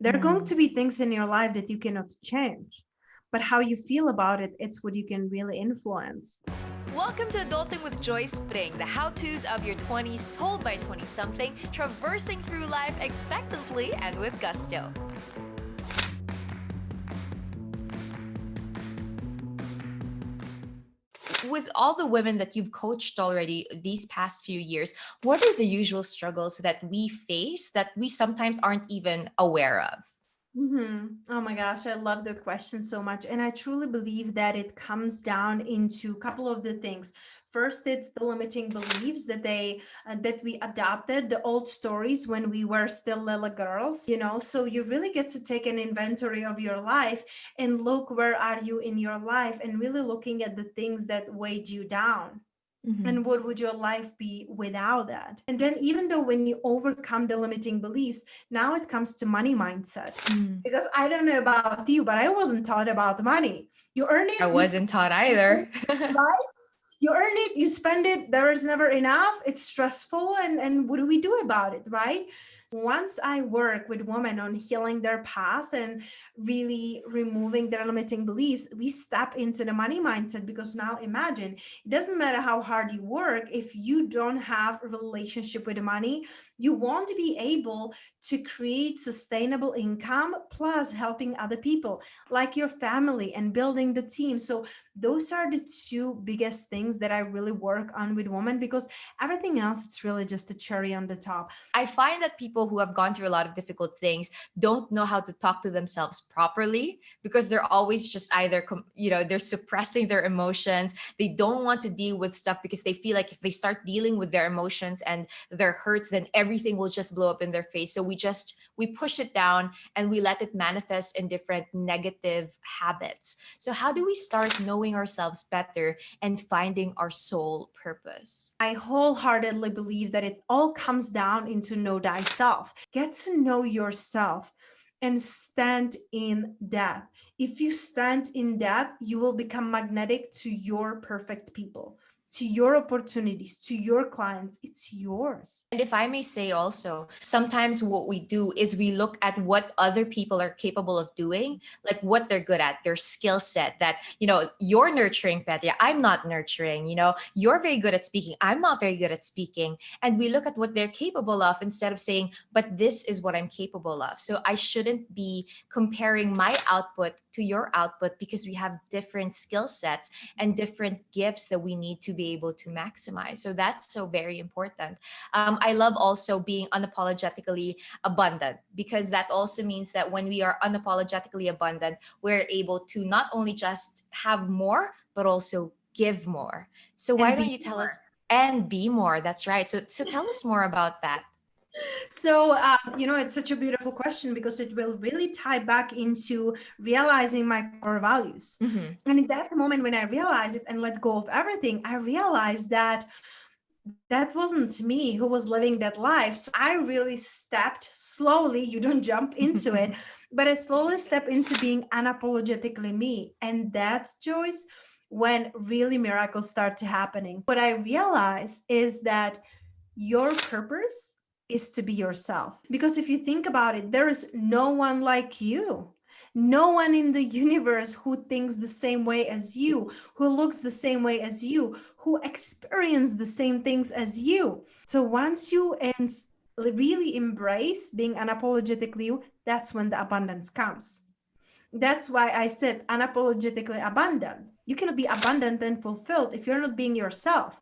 There are going to be things in your life that you cannot change, but how you feel about it, it's what you can really influence. Welcome to Adulting with Joyce Pring, the how-tos of your 20s told by 20-something, traversing through life expectantly and with gusto. With all the women that you've coached already these past few years, what are the usual struggles that we face that we sometimes aren't even aware of? Oh my gosh, I love the question so much. And I truly believe that it comes down into a couple of the things. First, it's the limiting beliefs that we adopted, the old stories when we were still little girls, so you really get to take an inventory of your life and look where are you in your life and really looking at the things that weighed you down. And what would your life be without that? And then, even though when you overcome the limiting beliefs, now it comes to money mindset. Because I don't know about you, but I wasn't taught about money. You earn I it, wasn't taught either. right? You earn it, you spend it, there is never enough. It's stressful. And what do we do about it, right? Once I work with women on healing their past and really removing their limiting beliefs, we step into the money mindset. Because now imagine, it doesn't matter how hard you work, if you don't have a relationship with the money, you won't be able to create sustainable income plus helping other people like your family and building the team. So those are the two biggest things that I really work on with women, because everything else, it's really just a cherry on the top. I find that people who have gone through a lot of difficult things don't know how to talk to themselves properly because they're always just either, they're suppressing their emotions. They don't want to deal with stuff because they feel like if they start dealing with their emotions and their hurts, then everything will just blow up in their face. So we push it down and we let it manifest in different negative habits. So how do we start knowing ourselves better and finding our soul purpose? I wholeheartedly believe that it all comes down into know thyself. Get to know yourself and stand in that. If you stand in that, you will become magnetic to your perfect people, to your opportunities, to your clients. It's yours. And if I may say also, sometimes what we do is we look at what other people are capable of doing, like what they're good at, their skill set that, you're nurturing, Petia. I'm not nurturing, you're very good at speaking. I'm not very good at speaking. And we look at what they're capable of instead of saying, but this is what I'm capable of. So I shouldn't be comparing my output to your output because we have different skill sets and different gifts that we need to be able to maximize. So that's so very important. I love also being unapologetically abundant, because that also means that when we are unapologetically abundant, we're able to not only just have more, but also give more. So why And don't be you tell more. us and be more? That's right. So tell us more about that. So, it's such a beautiful question because it will really tie back into realizing my core values. Mm-hmm. And in that moment, when I realized it and let go of everything, I realized that that wasn't me who was living that life. So I really stepped slowly. You don't jump into it, but I slowly step into being unapologetically me. And that's, Joyce, when really miracles start to happening. What I realized is that your purpose is to be yourself. Because if you think about it, there is no one like you. No one in the universe who thinks the same way as you, who looks the same way as you, who experience the same things as you. So once you really embrace being unapologetically you, that's when the abundance comes. That's why I said unapologetically abundant. You cannot be abundant and fulfilled if you're not being yourself,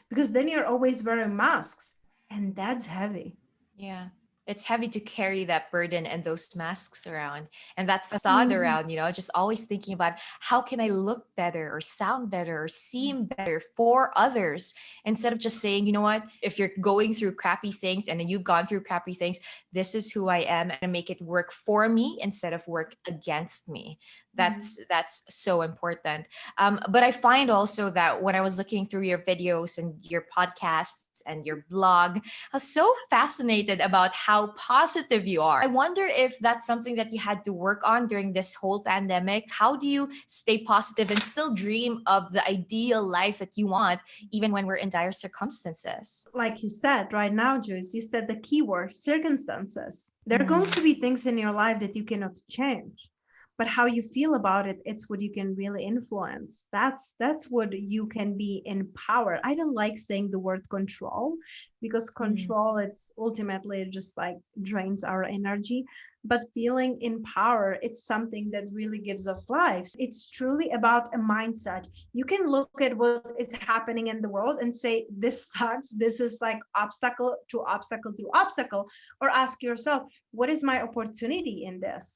because then you're always wearing masks, and that's heavy. Yeah. It's heavy to carry that burden and those masks around and that facade Mhm. around, just always thinking about how can I look better or sound better or seem better for others instead of just saying, you know what, if you're going through crappy things and then you've gone through crappy things, this is who I am and make it work for me instead of work against me. Mhm. That's so important. But I find also that when I was looking through your videos and your podcasts and your blog, I was so fascinated about how how positive you are. I wonder if that's something that you had to work on during this whole pandemic. How do you stay positive and still dream of the ideal life that you want, even when we're in dire circumstances? Like you said right now, Joyce, you said the keyword circumstances. There are going Mm. to be things in your life that you cannot change, but how you feel about it, it's what you can really influence. That's what you can be empowered. I don't like saying the word control, because Mm. control, it's ultimately just like drains our energy. But feeling empowered, it's something that really gives us life. It's truly about a mindset. You can look at what is happening in the world and say, this sucks, this is like obstacle to obstacle to obstacle, or ask yourself, what is my opportunity in this?